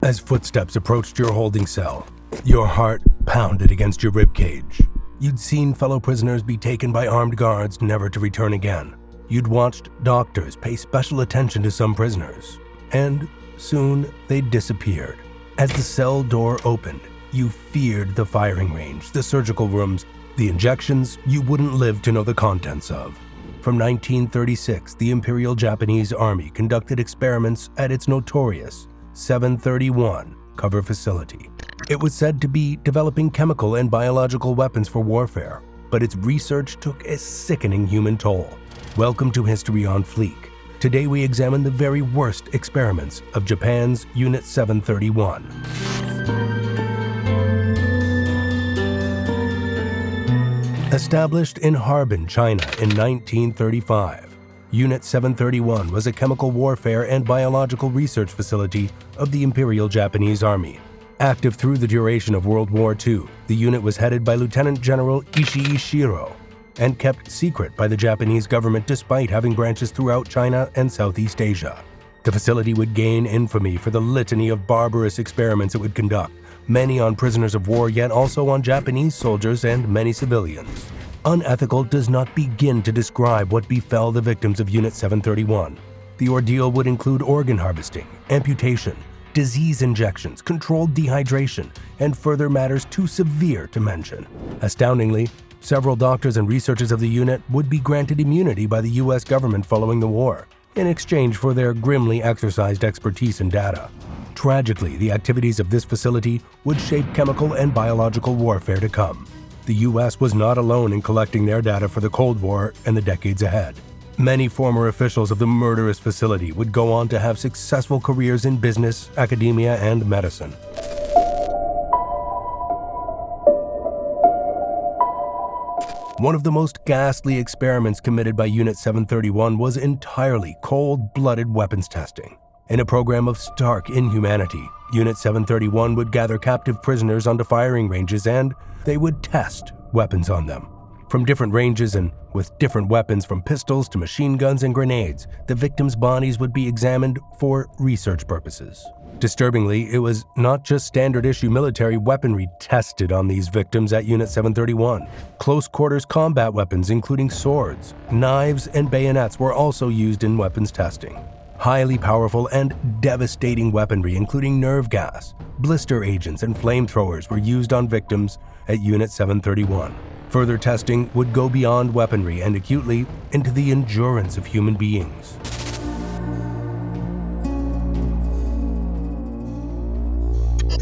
As footsteps approached your holding cell, your heart pounded against your ribcage. You'd seen fellow prisoners be taken by armed guards, never to return again. You'd watched doctors pay special attention to some prisoners, and soon they disappeared. As the cell door opened, you feared the firing range, the surgical rooms, the injections you wouldn't live to know the contents of. From 1936, the Imperial Japanese Army conducted experiments at its notorious 731 cover facility. It was said to be developing chemical and biological weapons for warfare, but its research took a sickening human toll. Welcome to History on Fleek. Today we examine the very worst experiments of Japan's Unit 731. Established in Harbin, China in 1935, Unit 731 was a chemical warfare and biological research facility of the Imperial Japanese Army. Active through the duration of World War II, the unit was headed by Lieutenant General Ishii Shiro and kept secret by the Japanese government despite having branches throughout China and Southeast Asia. The facility would gain infamy for the litany of barbarous experiments it would conduct, many on prisoners of war, yet also on Japanese soldiers and many civilians. Unethical does not begin to describe what befell the victims of Unit 731. The ordeal would include organ harvesting, amputation, disease injections, controlled dehydration, and further matters too severe to mention. Astoundingly, several doctors and researchers of the unit would be granted immunity by the U.S. government following the war, in exchange for their grimly exercised expertise and data. Tragically, the activities of this facility would shape chemical and biological warfare to come. The U.S. was not alone in collecting their data for the Cold War and the decades ahead. Many former officials of the murderous facility would go on to have successful careers in business, academia, and medicine. One of the most ghastly experiments committed by Unit 731 was entirely cold-blooded weapons testing. In a program of stark inhumanity, Unit 731 would gather captive prisoners onto firing ranges and they would test weapons on them. From different ranges and with different weapons from pistols to machine guns and grenades, the victims' bodies would be examined for research purposes. Disturbingly, it was not just standard-issue military weaponry tested on these victims at Unit 731. Close-quarters combat weapons, including swords, knives, and bayonets, were also used in weapons testing. Highly powerful and devastating weaponry, including nerve gas, blister agents, and flamethrowers, were used on victims at Unit 731. Further testing would go beyond weaponry and acutely into the endurance of human beings.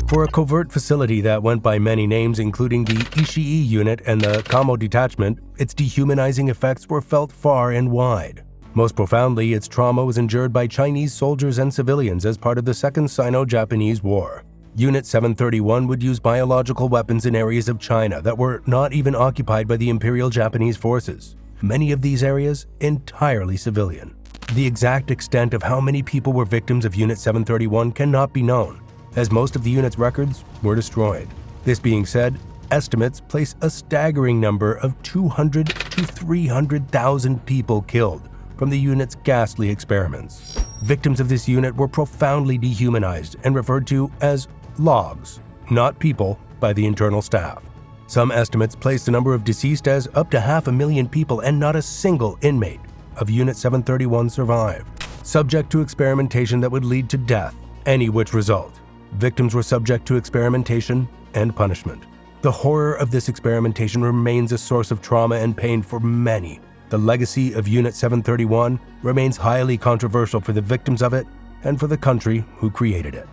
For a covert facility that went by many names, including the Ishii Unit and the Kamo Detachment, its dehumanizing effects were felt far and wide. Most profoundly, its trauma was endured by Chinese soldiers and civilians as part of the Second Sino-Japanese War. Unit 731 would use biological weapons in areas of China that were not even occupied by the Imperial Japanese forces. Many of these areas entirely civilian. The exact extent of how many people were victims of Unit 731 cannot be known, as most of the unit's records were destroyed. This being said, estimates place a staggering number of 200 to 300,000 people killed from the unit's ghastly experiments. Victims of this unit were profoundly dehumanized and referred to as logs, not people, by the internal staff. Some estimates place the number of deceased as up to 500,000 people, and not a single inmate of Unit 731 survived. Subject to experimentation that would lead to death, any which result. Victims were subject to experimentation and punishment. The horror of this experimentation remains a source of trauma and pain for many. The legacy of Unit 731 remains highly controversial for the victims of it and for the country who created it.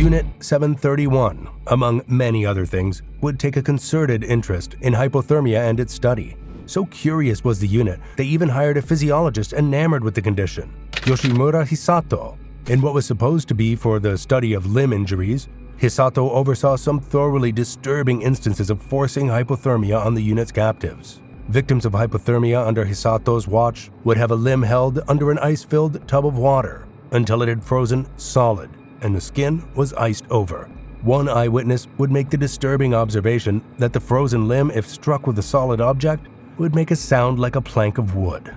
Unit 731, among many other things, would take a concerted interest in hypothermia and its study. So curious was the unit, they even hired a physiologist enamored with the condition, Yoshimura Hisato. In what was supposed to be for the study of limb injuries, Hisato oversaw some thoroughly disturbing instances of forcing hypothermia on the unit's captives. Victims of hypothermia under Hisato's watch would have a limb held under an ice-filled tub of water until it had frozen solid and the skin was iced over. One eyewitness would make the disturbing observation that the frozen limb, if struck with a solid object, would make a sound like a plank of wood.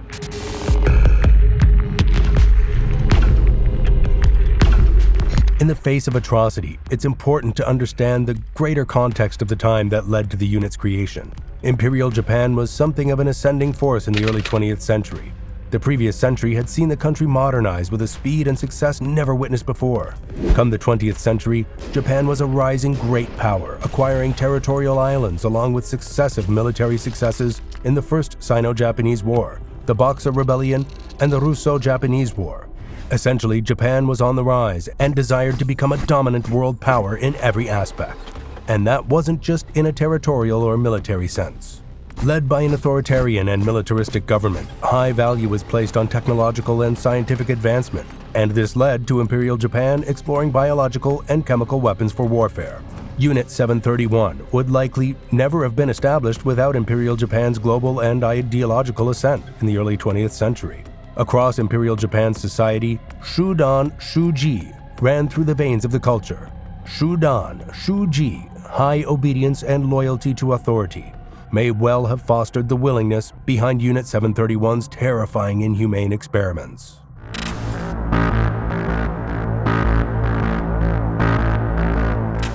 In the face of atrocity, it's important to understand the greater context of the time that led to the unit's creation. Imperial Japan was something of an ascending force in the early 20th century. The previous century had seen the country modernize with a speed and success never witnessed before. Come the 20th century, Japan was a rising great power, acquiring territorial islands along with successive military successes in the First Sino-Japanese War, the Boxer Rebellion, and the Russo-Japanese War. Essentially, Japan was on the rise and desired to become a dominant world power in every aspect. And that wasn't just in a territorial or military sense. Led by an authoritarian and militaristic government, high value was placed on technological and scientific advancement, and this led to Imperial Japan exploring biological and chemical weapons for warfare. Unit 731 would likely never have been established without Imperial Japan's global and ideological ascent in the early 20th century. Across Imperial Japan's society, Shudan Shuji ran through the veins of the culture. Shudan Shuji, high obedience and loyalty to authority, may well have fostered the willingness behind Unit 731's terrifying inhumane experiments.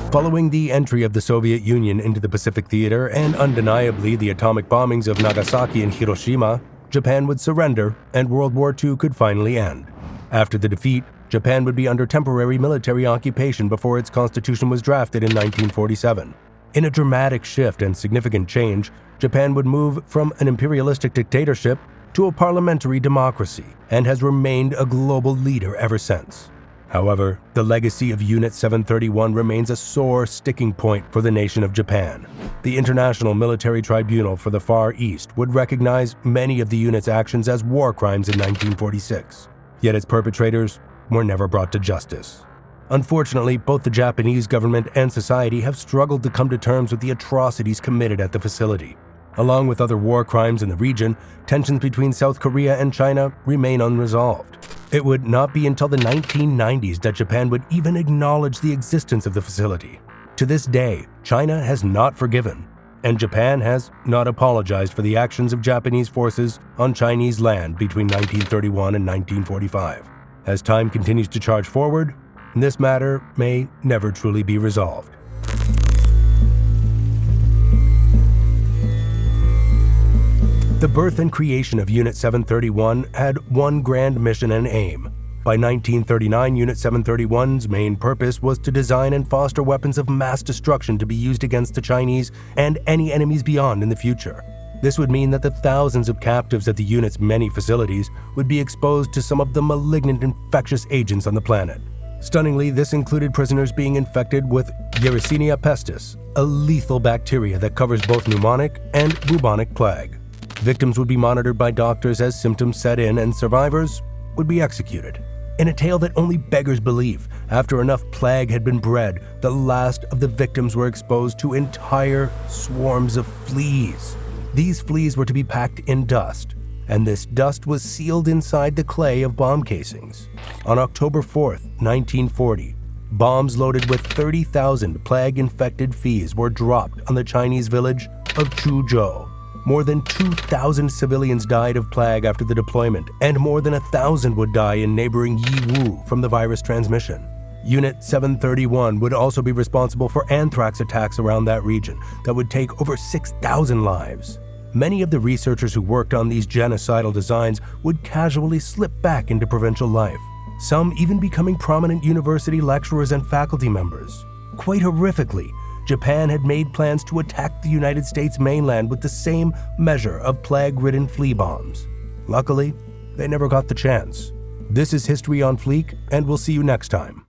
Following the entry of the Soviet Union into the Pacific Theater and undeniably the atomic bombings of Nagasaki and Hiroshima, Japan would surrender and World War II could finally end. After the defeat, Japan would be under temporary military occupation before its constitution was drafted in 1947. In a dramatic shift and significant change, Japan would move from an imperialistic dictatorship to a parliamentary democracy and has remained a global leader ever since. However, the legacy of Unit 731 remains a sore sticking point for the nation of Japan. The International Military Tribunal for the Far East would recognize many of the unit's actions as war crimes in 1946, yet its perpetrators were never brought to justice. Unfortunately, both the Japanese government and society have struggled to come to terms with the atrocities committed at the facility. Along with other war crimes in the region, tensions between South Korea and China remain unresolved. It would not be until the 1990s that Japan would even acknowledge the existence of the facility. To this day, China has not forgiven, and Japan has not apologized for the actions of Japanese forces on Chinese land between 1931 and 1945. As time continues to charge forward, this matter may never truly be resolved. The birth and creation of Unit 731 had one grand mission and aim. By 1939, Unit 731's main purpose was to design and foster weapons of mass destruction to be used against the Chinese and any enemies beyond in the future. This would mean that the thousands of captives at the unit's many facilities would be exposed to some of the malignant infectious agents on the planet. Stunningly, this included prisoners being infected with Yersinia pestis, a lethal bacteria that covers both pneumonic and bubonic plague. Victims would be monitored by doctors as symptoms set in, and survivors would be executed. In a tale that only beggars belief, after enough plague had been bred, the last of the victims were exposed to entire swarms of fleas. These fleas were to be packed in dust, and this dust was sealed inside the clay of bomb casings. On October 4th, 1940, bombs loaded with 30,000 plague-infected fleas were dropped on the Chinese village of Chuzhou. More than 2,000 civilians died of plague after the deployment, and more than 1,000 would die in neighboring Yiwu from the virus transmission. Unit 731 would also be responsible for anthrax attacks around that region that would take over 6,000 lives. Many of the researchers who worked on these genocidal designs would casually slip back into provincial life, some even becoming prominent university lecturers and faculty members. Quite horrifically, Japan had made plans to attack the United States mainland with the same measure of plague-ridden flea bombs. Luckily, they never got the chance. This is History on Fleek, and we'll see you next time.